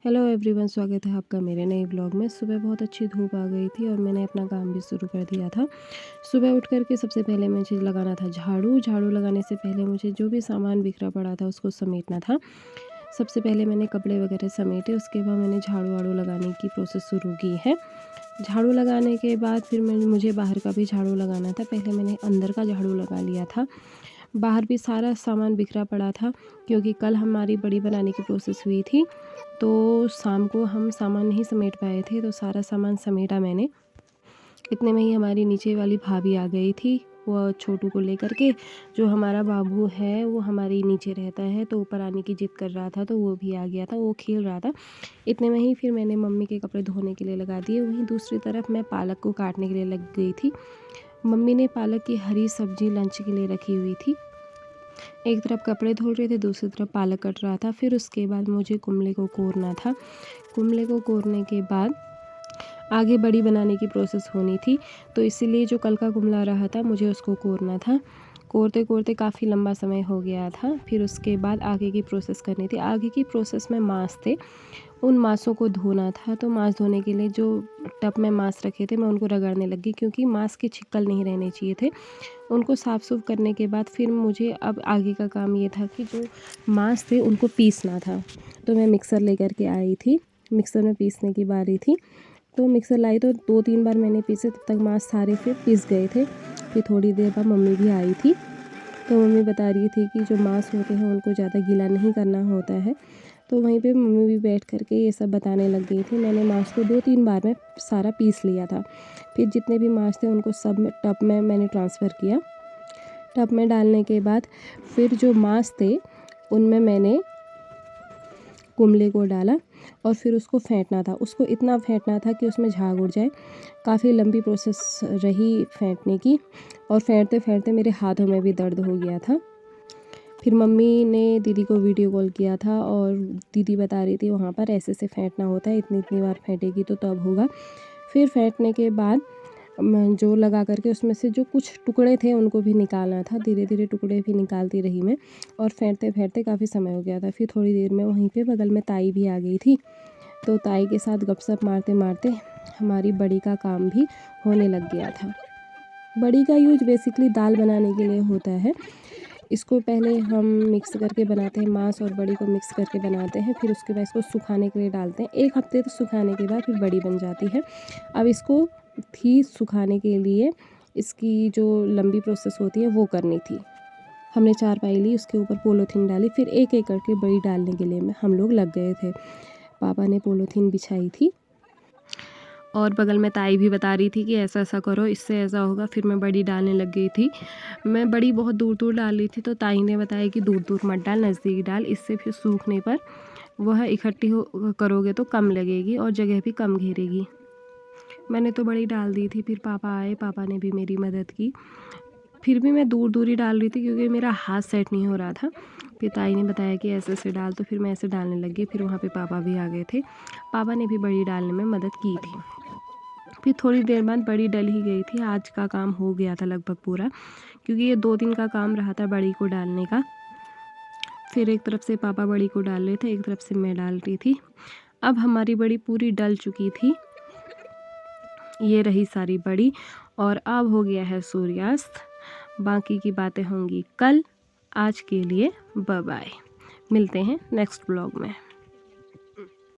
Hello everyone, स्वागत है आपका मेरे नए ब्लॉग में। सुबह बहुत अच्छी धूप आ गई थी और मैंने अपना काम भी शुरू कर दिया था। सुबह उठ कर के सबसे पहले मुझे लगाना था झाड़ू। झाड़ू लगाने से पहले मुझे जो भी सामान बिखरा पड़ा था उसको समेटना था। सबसे पहले मैंने कपड़े वगैरह समेटे, उसके बाद मैंने झाड़ू वाड़ू लगाने की प्रोसेस शुरू की है। झाड़ू लगाने के बाद फिर मुझे बाहर का भी झाड़ू लगाना था। पहले मैंने अंदर का झाड़ू लगा लिया था। बाहर भी सारा सामान बिखरा पड़ा था क्योंकि कल हमारी बड़ी बनाने की प्रोसेस हुई थी, तो शाम को हम सामान नहीं समेट पाए थे, तो सारा सामान समेटा मैंने। इतने में ही हमारी नीचे वाली भाभी आ गई थी, वो छोटू को लेकर के। जो हमारा बाबू है वो हमारे नीचे रहता है, तो ऊपर आने की जिद कर रहा था, तो वो भी आ गया था, वो खेल रहा था। इतने में ही फिर मैंने मम्मी के कपड़े धोने के लिए लगा दिए। वहीं दूसरी तरफ मैं पालक को काटने के लिए लग गई थी। मम्मी ने पालक की हरी सब्जी लंच के लिए रखी हुई थी। एक तरफ कपड़े धुल रहे थे, दूसरी तरफ पालक कट रहा था। फिर उसके बाद मुझे कुमले को कोरना था। कुमले को कोरने के बाद आगे बड़ी बनाने की प्रोसेस होनी थी, तो इसीलिए जो कल का कुमला रहा था मुझे उसको कोरना था। कोरते कोरते काफ़ी लंबा समय हो गया था। फिर उसके बाद आगे की प्रोसेस करनी थी। आगे की प्रोसेस में मांस थे, उन मांसों को धोना था। तो मांस धोने के लिए जो टब में मांस रखे थे मैं उनको रगड़ने लगी, क्योंकि मांस के छिक्कल नहीं रहने चाहिए थे। उनको साफ़ सूफ करने के बाद फिर मुझे अब आगे का काम ये था कि जो मांस थे उनको पीसना था। तो मैं मिक्सर लेकर के आई थी। मिक्सर में पीसने की बारी थी, तो मिक्सर लाई तो 2-3 बार मैंने पीसे, तब तक मांस सारे फिर पीस गए थे। फिर थोड़ी देर बाद मम्मी भी आई थी, तो मम्मी बता रही थी कि जो मांस होते हैं उनको ज़्यादा गीला नहीं करना होता है। तो वहीं पे मम्मी भी बैठ कर के ये सब बताने लग गई थी। मैंने मांस को 2-3 बार में सारा पीस लिया था। फिर जितने भी मांस थे उनको सब टब में मैंने ट्रांसफ़र किया। टब में डालने के बाद फिर जो मांस थे उनमें मैंने कुमले को डाला और फिर उसको फेंटना था। उसको इतना फेंटना था कि उसमें झाग उड़ जाए। काफ़ी लंबी प्रोसेस रही फेंटने की, और फेंटते फेंटते मेरे हाथों में भी दर्द हो गया था। फिर मम्मी ने दीदी को वीडियो कॉल किया था और दीदी बता रही थी वहाँ पर ऐसे ऐसे फेंटना होता है, इतनी इतनी बार फेंटेगी तो तब होगा। फिर फेंटने के बाद जो लगा करके उसमें से जो कुछ टुकड़े थे उनको भी निकालना था। धीरे धीरे टुकड़े भी निकालती रही मैं, और फेंटते फेंटते काफ़ी समय हो गया था। फिर थोड़ी देर में वहीं पे बगल में ताई भी आ गई थी, तो ताई के साथ गपशप मारते मारते हमारी बड़ी का काम भी होने लग गया था। बड़ी का यूज बेसिकली दाल बनाने के लिए होता है। इसको पहले हम मिक्स करके बनाते हैं, मांस और बड़ी को मिक्स करके बनाते हैं। फिर उसके बाद इसको सुखाने के लिए डालते हैं। 1 हफ्ते तो सुखाने के बाद फिर बड़ी बन जाती है। अब इसको थी सुखाने के लिए इसकी जो लंबी प्रोसेस होती है वो करनी थी। हमने चारपाई ली, उसके ऊपर पॉलीथीन डाली, फिर एक एक करके बड़ी डालने के लिए हम लोग लग गए थे। पापा ने पॉलीथीन बिछाई थी और बगल में ताई भी बता रही थी कि ऐसा ऐसा करो, इससे ऐसा होगा। फिर मैं बड़ी डालने लग गई थी। मैं बड़ी बहुत दूर दूर डाल रही थी, तो ताई ने बताया कि दूर दूर मत डाल, नज़दीक डाल, इससे फिर सूखने पर वह इकट्ठी हो करोगे तो कम लगेगी और जगह भी कम घेरेगी। मैंने तो बड़ी डाल दी थी। फिर पापा आए, पापा ने भी मेरी मदद की। फिर भी मैं दूर दूर ही डाल रही थी क्योंकि मेरा हाथ सेट नहीं हो रहा था। फिर ताई ने बताया कि ऐसे ऐसे डाल, तो फिर मैं ऐसे डालने लगी। फिर वहाँ पे पापा भी आ गए थे, पापा ने भी बड़ी डालने में मदद की थी। फिर थोड़ी देर बाद बड़ी डल ही गई थी। आज का काम हो गया था लगभग पूरा, क्योंकि ये 2 दिन का काम रहा था बड़ी को डालने का। फिर एक तरफ से पापा बड़ी को डाल रहे थे, एक तरफ से मैं डाल रही थी। अब हमारी बड़ी पूरी डल चुकी थी। ये रही सारी बड़ी, और अब हो गया है सूर्यास्त। बाकी की बातें होंगी कल। आज के लिए बाय बाय। मिलते हैं नेक्स्ट ब्लॉग में।